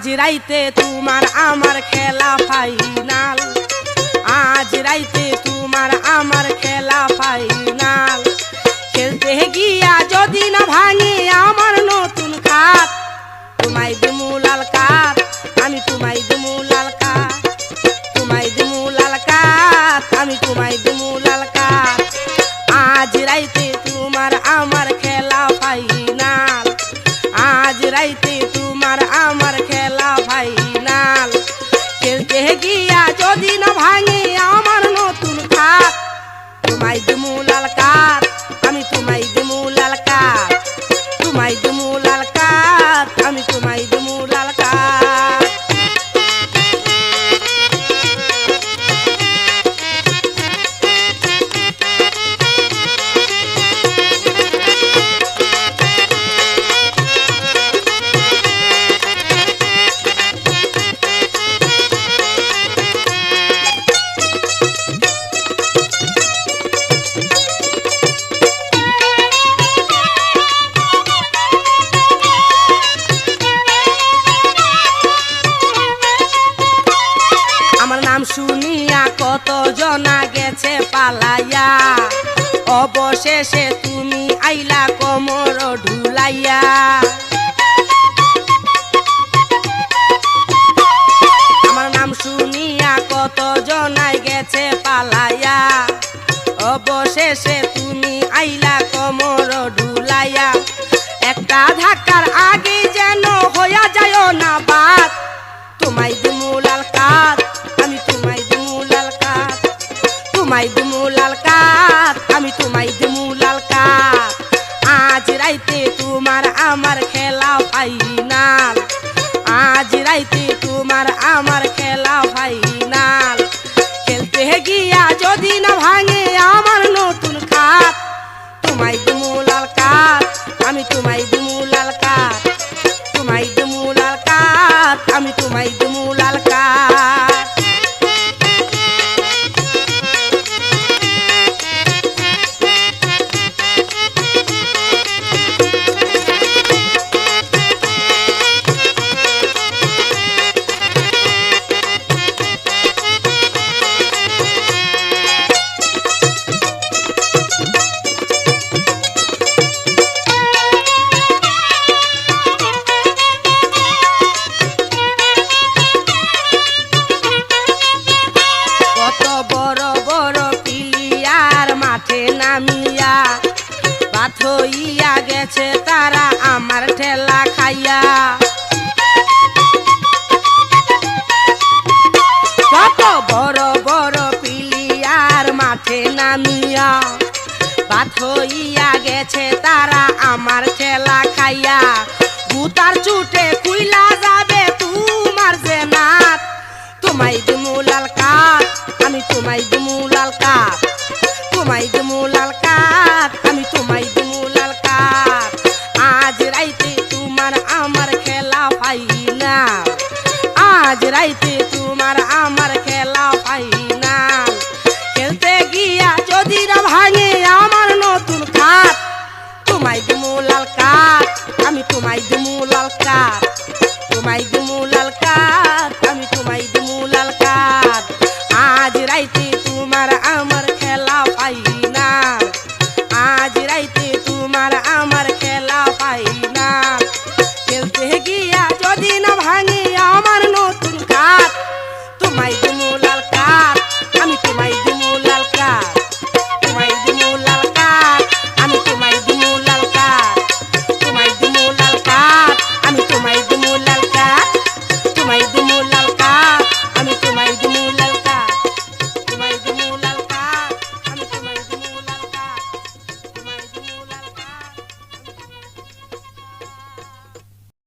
আজ রাইতে তোমার আমার খেলা ফাইনাল, আজ রাইতে তোমার আমার খেলা ফাইনাল। খেলতে গিয়া যদি না ভাঙি আমার নতুন খাট, তোমায় দিমু লাল কাঠ, আমি তোমায় দিমু লাল কাঠ, তোমায় দিমু লাল কাঠ, আমি তোমায় দিমু লাল কাঠ। আজ রাইতে তোমার আমার খেলা ফাইনাল, আজ রাইতে তোমার আমার খেলা ফাইনাল। খেলতে গিয়া যদি না ভাঙি আমার নতুন খাট, তোমায় দিমু লাল কাঠ, আমি তোমায় দিমু লাল কাঠ, তোমায় দিমু লাল কাঠ, আমি তোমায় দিমু লাল কাঠ। শুনিয়া কত জনা গেছে পালাইয়া, অবশেষে তুমি আইলা কোমর ঢুলাইয়া। আমার নাম শুনিয়া কত জনাই গেছে পালাইয়া, অবশেষে তুমি আইলা কোমর ঢুলাইয়া। একটা ধাক্কার আগে যেন হইয়া যায় না বাত, তোমায় দিমু লাল কাঠ, আমি তোমায় দিমু লাল কাঠ, তোমায় দিমু লাল কাঠ, আমি তোমায় দিমু লাল কাঠ। আজ রাইতে তোমার আমার খেলা ফাইনাল, আজ রাইতে তোমার আমার খেলা ফাইনাল। খেলতে গিয়া যদি না ভাঙে আমার নতুন খাট, তোমায় দিমু লাল কাঠ, আমি তোমায় দিমু লাল কাঠ, তোমায় দিমু লাল কাঠ, আমি তোমায় দিমু লাল কাঠ। নামিয়া বাত হইয়া গেছে তারা আমার ঠেলা খাইয়া। কত বড় বড় পিলিয়ার মাঠে নামিয়া বাত হইয়া গেছে তারা আমার ঠেলা খাইয়া। ভূতার চুটে কুইলা যাবে তোমার যে নাথ, তোমায় দিমু লাল কাঠ, আমি তোমায় দিমু লাল কাঠ, তোমায় দিমু লাল কাঠ, আমি তোমায় দিমু লাল কাঠ। আজ রাইতে তোমার আমার খেলা ফাইনাল, আজ রাইতে তোমার আমার খেলা ফাইনাল। খেলতে গিয়া যদি না ভাঙে আমার নতুন খাট, তোমায় দিমু লাল কাঠ, আমি তোমায় দিমু লাল কাঠ, তোমায় দিমু